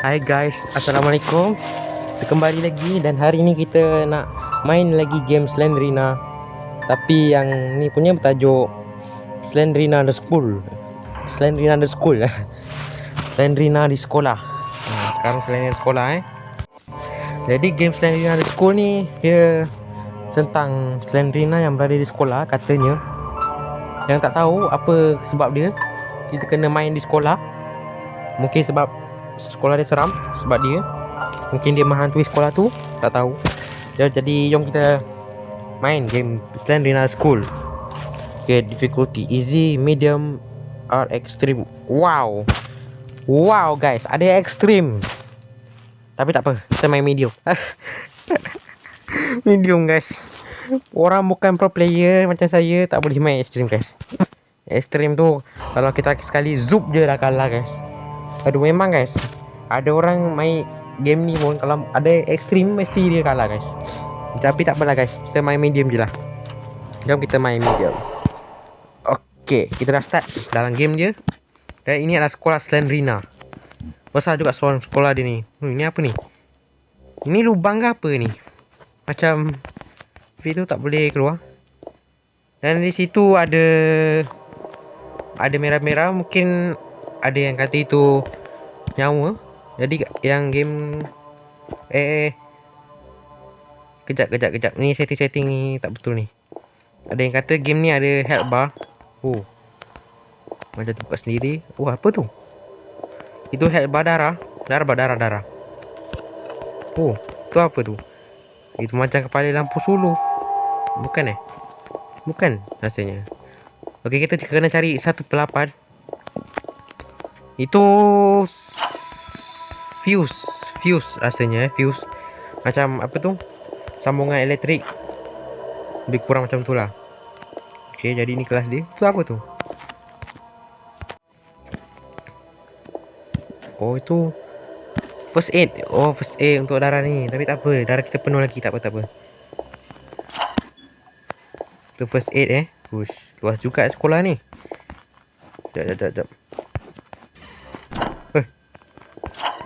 Hai guys, Assalamualaikum. Kita kembali lagi dan hari ni kita nak main lagi game Slendrina. Tapi yang ni punya bertajuk Slendrina the School. Slendrina the School Slendrina di sekolah. Sekarang Slendrina di sekolah Jadi game Slendrina the School ni dia tentang Slendrina yang berada di sekolah katanya. Yang tak tahu apa sebab dia, kita kena main di sekolah. Mungkin sebab sekolah dia seram, sebab dia mungkin dia menghantui sekolah tu, tak tahu. Jadi jom kita main game Slendrina School. Okay, difficulty easy, medium or extreme. Wow guys, ada yang extreme. Tapi tak apa, kita main medium. Medium guys. Orang bukan pro player macam saya tak boleh main extreme guys. Extreme tu kalau kita sekali zoom je dah kalah guys. Aduh, memang guys, ada orang main game ni pun kalau ada ekstrim mesti dia kalah guys. Tapi tak apalah guys, kita main medium je lah. Jom kita main medium. Okay, kita dah start dalam game dia. Dan ini adalah sekolah Slendrina. Besar juga sekolah dia ni. Ini apa ni? Ini lubang ke apa ni? Macam video tak boleh keluar. Dan di situ ada merah-merah. Mungkin ada yang kata itu nyawa. Jadi yang game Kejap ni setting ni tak betul ni. Ada yang kata game ni ada health bar. Oh, macam tu buka sendiri. Oh, apa tu? Itu health bar darah. Darah. Oh, tu apa tu? Itu macam kepala lampu suluh. Bukan Bukan rasanya. Okey, kita kena cari 1/8. Itu fuse rasanya. Fuse macam apa tu, sambungan elektrik. Lebih kurang macam tu lah. Okey, jadi ni kelas dia. Tu apa tu? Oh, itu first aid. Oh, first aid untuk darah ni. Tapi tak apa, darah kita penuh lagi. Tak apa. Itu first aid Push. Luas juga sekolah ni. Sekejap.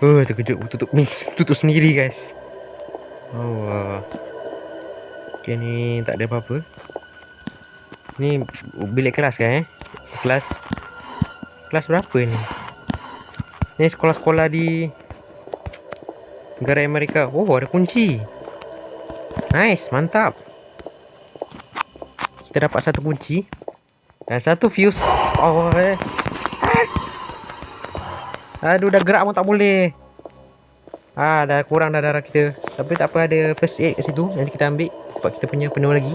Terkejut. Tutup sendiri guys. Oh. Okay, ni tak ada apa-apa. Ni bilik kelas kan Kelas berapa ni? Ni sekolah-sekolah di negara Amerika. Oh, ada kunci. Nice, mantap. Kita dapat satu kunci dan satu fuse. Oh, aduh, dah gerak pun tak boleh. Dah kurang dah darah kita. Tapi tak apa, ada first aid kat situ. Nanti kita ambil sebab kita punya penuh lagi.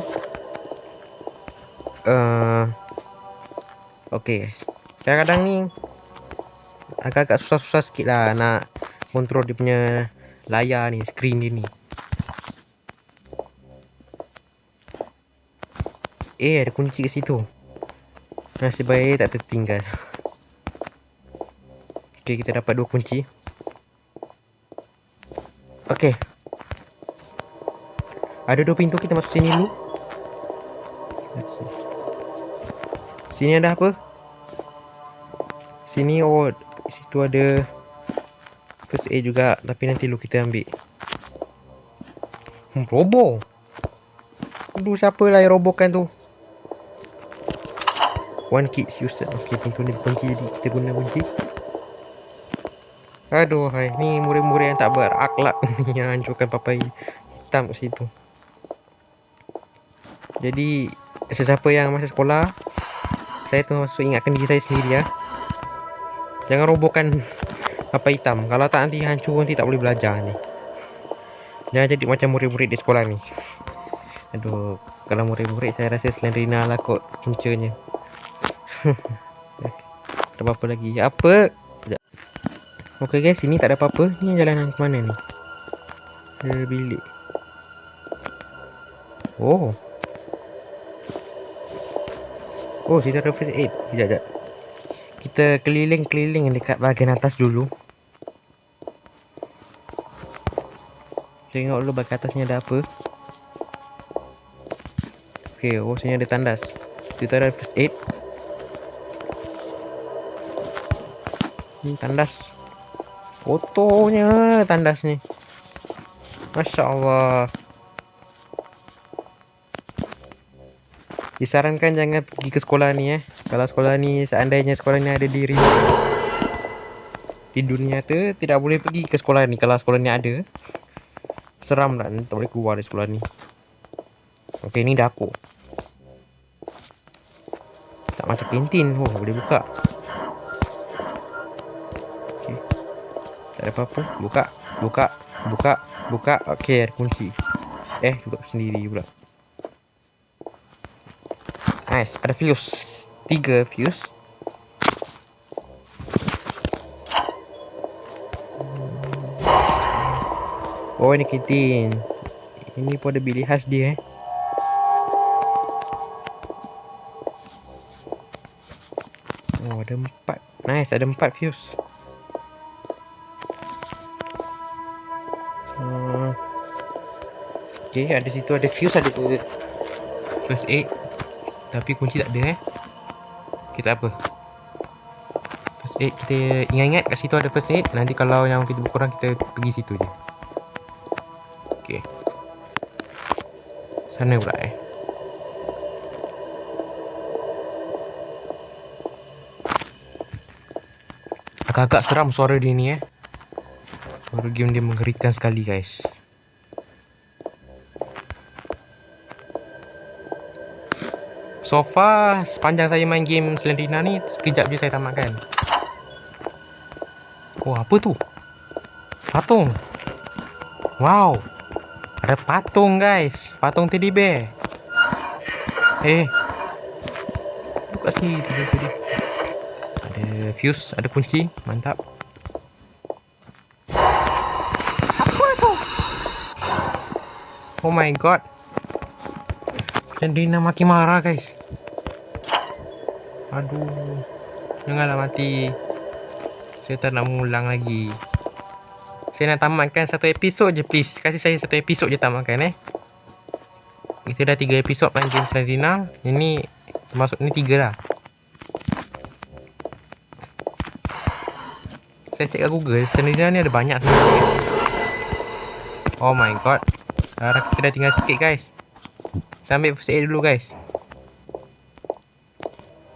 Okay guys, kadang-kadang ni agak-agak susah-susah sikit lah nak kontrol dia punya layar ni, screen dia ni. Ada kunci kat situ. Nasib baik tak tertinggal. Okay, kita dapat 2 kunci. Okay, ada 2 pintu, kita masuk sini dulu. Sini ada apa? Sini, oh, situ ada first aid juga. Tapi nanti dulu kita ambil. Robo. Aduh, siapa lah yang robokan tu? One key used. Okay, pintu ni kunci, jadi kita guna kunci. Aduh, hai, ni murid-murid yang tak berakhlak yang hancurkan papai hitam kat situ. Jadi sesiapa yang masih sekolah, saya tu masuk ingatkan diri saya sendiri ya. Jangan robohkan papai hitam. Kalau tak nanti hancur, nanti tak boleh belajar ni. Jangan jadi macam murid-murid di sekolah ni. Aduh, kalau murid-murid saya rasa Slendrina lah kot puncanya. Tak apa-apa lagi. Apa? Okay guys, sini tak ada apa-apa. Ni jalanan ke mana ni? Bilik. Oh, situ ada first aid. Sekejap. Kita keliling-keliling dekat bahagian atas dulu. Tengok dulu bahagian atas ni ada apa. Okay, sini ada tandas. Situ ada first aid. Ni tandas. Fotonya tandas ni. Masya Allah. Disarankan jangan pergi ke sekolah ni Kalau sekolah ni, seandainya sekolah ni ada di dunia tu, tidak boleh pergi ke sekolah ni. Kalau sekolah ni ada, seram lah, tak boleh keluar dari sekolah ni. Okey, ni dapur. Tak macam kantin. Oh, boleh buka. Okey. Tak ada apa-apa. Buka. Okey, ada kunci. Tutup sendiri pula. Nice, ada fuse. 3 fuse. Oh, ini kantin. Ini pun ada bilik khas dia Oh, ada 4. Nice, ada 4 fuse. Okay, ada situ ada fuse, ada first aid. Tapi kunci tak ada Kita apa? First aid, kita ingat-ingat kat situ ada first aid. Nanti kalau yang kita berkurang, kita pergi situ je. Okay. Sana pula Agak-agak seram suara dia ni Suara game dia mengerikan sekali, guys. So far, sepanjang saya main game Slendrina ni, sekejap je saya tamatkan. Oh, apa tu? Patung. Wow. Ada patung, guys. Patung teddy bear. Buka sini tadi. Ada fuse, ada kunci. Mantap. Apa tu? Oh my god. Slendrina makin marah, guys. Aduh. Janganlah mati. Saya tak nak mengulang lagi. Saya nak tamatkan satu episod je, please. Kasih saya satu episod je tamatkan Kita dah 3 episod main game Slendrina. Ini termasuk ni 3 lah. Saya cek kat Google, Slendrina ni ada banyak sebenarnya. Oh my god. Sekarang kita dah tinggal sikit, guys. Kita ambil first aid dulu, guys.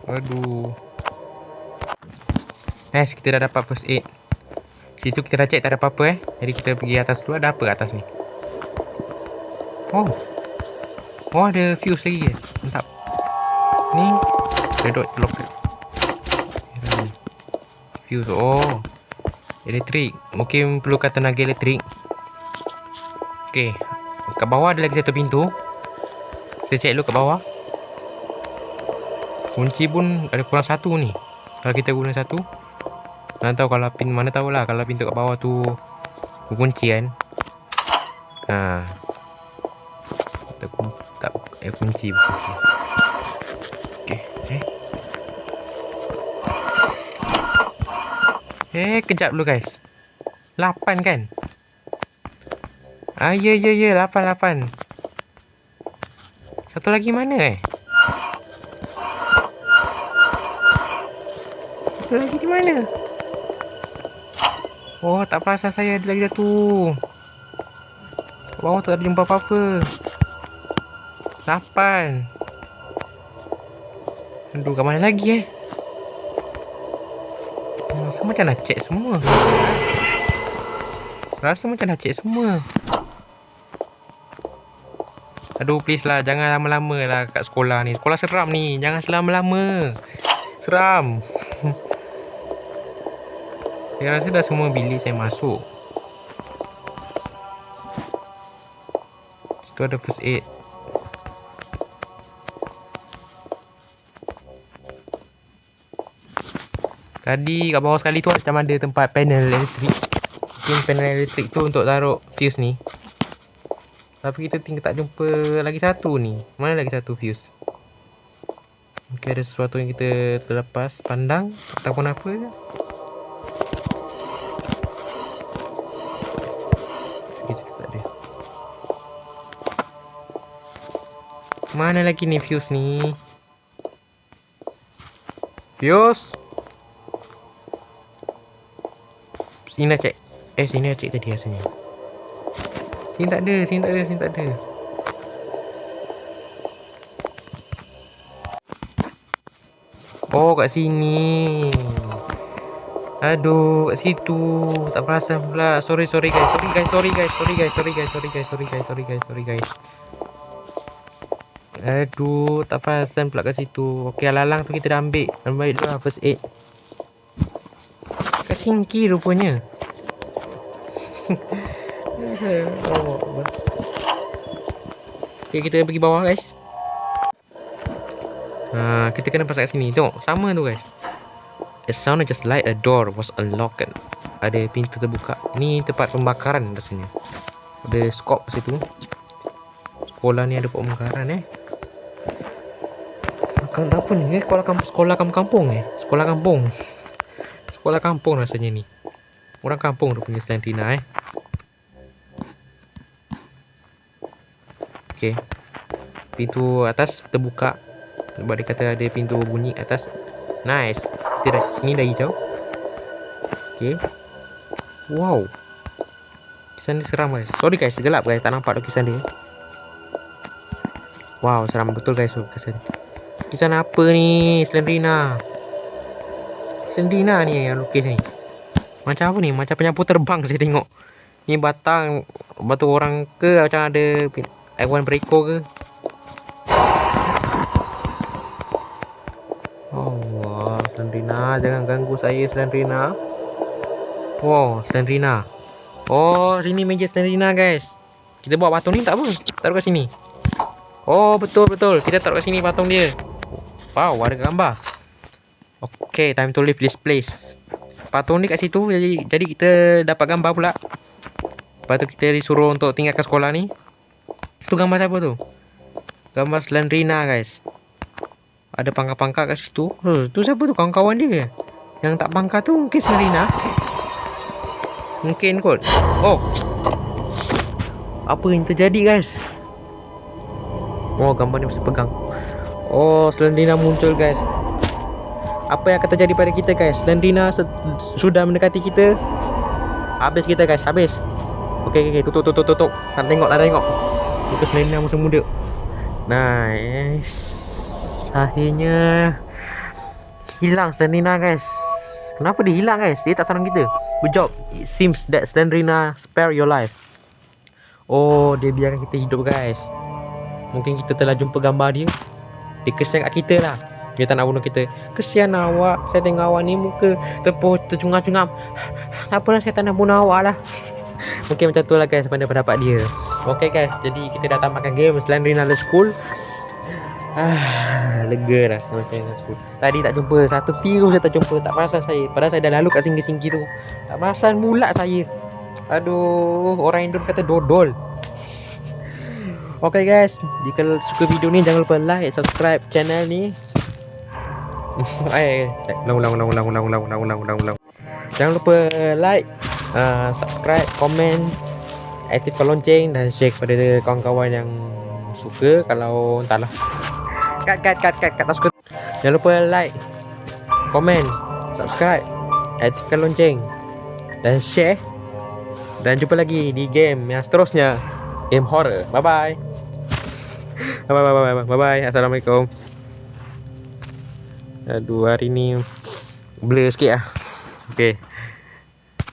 Aduh. Nice, kita dah dapat first aid. Situ kita dah check tak ada apa-apa Jadi kita pergi atas dulu. Ada apa kat atas ni? Oh, ada fuse lagi, guys. Mantap. Ni redot lock. Fuse. Oh, elektrik. Mungkin perlukan tenaga elektrik. Okay, kat bawah ada lagi satu pintu. Kita check dulu kat bawah. Kunci pun ada kurang satu ni. Kalau kita guna satu, mana tahu kalau mana tahulah kalau pintu kat bawah tu kunci kan. Tak kunci. Okey. Kejap dulu, guys. 8 kan? Ya 8. Satu lagi mana Satu lagi di mana? Oh, tak perasan saya ada lagi satu. Bawah tak ada jumpa apa-apa. 8. Aduh, kat mana lagi Rasa macam nak check semua. Aduh, please lah, jangan lama-lama lah kat sekolah ni. Sekolah seram ni, jangan selama-lama. Seram. Saya rasa dah semua bilik saya masuk. Situ ada first aid. Tadi kat bawah sekali tu macam ada tempat panel elektrik. Mungkin panel elektrik tu untuk taruh fuse ni. Tapi kita tinggal tak jumpa lagi satu ni. Mana lagi satu fuse? Mungkin ada sesuatu yang kita terlepas pandang ataupun apa ke? Kita tak ada. Mana lagi ni fuse ni? Fuse? Sini dah cek. Sini dah cek tadi rasanya. Sini tak ada, sini tak ada, sini tak ada. Oh, kat sini. Aduh, kat situ. Tak perasan pula. Sorry guys. Aduh, tak perasan pula kat situ. Okey, lalang tu kita dah ambil. Ambil dulu lah first aid. Kat singki rupanya. Okay, kita pergi bawah guys. Kita kena pasang kat sini. Tengok, sama tu guys. A sound just like a door was unlocked. Ada pintu terbuka. Ni tempat pembakaran rasanya. Ada skop situ. Sekolah ni ada pembakaran Makan apa ni? Sekolah kampung Sekolah kampung rasanya ni. Orang kampung tu punya Slendrina Okay. Pintu atas terbuka. Sebab dia kata ada pintu bunyi atas. Nice. Kita dah, sini dah hijau. Okay. Wow. Kisah ni seram guys. Sorry guys, gelap guys. Tak nampak lukisan dia. Wow, seram betul guys lukisan. Lukisan apa ni? Slendrina ni yang lukis ni. Macam apa ni? Macam penyapu terbang saya tengok. Ni batang batu orang ke? Macam ada haiwan berekor ke? Oh, Slendrina, jangan ganggu saya Slendrina. Wow, Slendrina. Oh, sini meja Slendrina guys. Kita bawa patung ni tak apa. Taruh kat sini. Oh, betul. Kita taruh kat sini patung dia. Wow, ada gambar. Okay, time to leave this place. Patung ni kat situ, jadi kita dapat gambar pula. Lepas tu kita disuruh untuk tinggalkan sekolah ni. Itu gambar siapa tu? Gambar Slendrina guys. Ada pangkat-pangkat kat situ. Tu siapa tu? Kawan-kawan dia. Yang tak pangkat tu mungkin Slendrina. Mungkin kot. Oh, apa yang terjadi guys? Oh, gambar ni mesti pegang. Oh, Slendrina muncul guys. Apa yang akan terjadi pada kita guys? Slendrina sudah mendekati kita. Habis kita guys, habis. Okay, tutup. Tak tengok. Itu Slendrina masa muda. Nice. Akhirnya hilang Slendrina guys. Kenapa dia hilang guys? Dia tak serang kita. Good job. It seems that Slendrina spare your life. Oh, dia biarkan kita hidup guys. Mungkin kita telah jumpa gambar dia. Dia kesian kat kita lah. Dia tak nak bunuh kita. Kesian awak. Saya tengok awak ni muka tercungap-cungap. Apalah, saya tak nak bunuh awak lah. Mungkin macam tu lah guys pada pendapat dia. Okay guys, jadi kita dah tamatkan game Slendrina The School. Lega rasa Slendrina School. Tadi tak jumpa. Satu view saya tak jumpa. Tak perasan saya. Padahal saya dah lalu kat singgi-singgi tu. Tak perasan pula saya. Aduh, orang Indo kata dodol. Okay guys, jika suka video ni jangan lupa like, subscribe channel ni. Ulang. Jangan lupa like, subscribe, komen, aktifkan lonceng dan share kepada kawan-kawan yang suka. Kalau entahlah. Cut tak suka. Jangan lupa like, komen, subscribe, aktifkan lonceng dan share. Dan jumpa lagi di game yang seterusnya, game horror. Bye. Assalamualaikum. Aduh, hari ni blur sikit lah. Okay.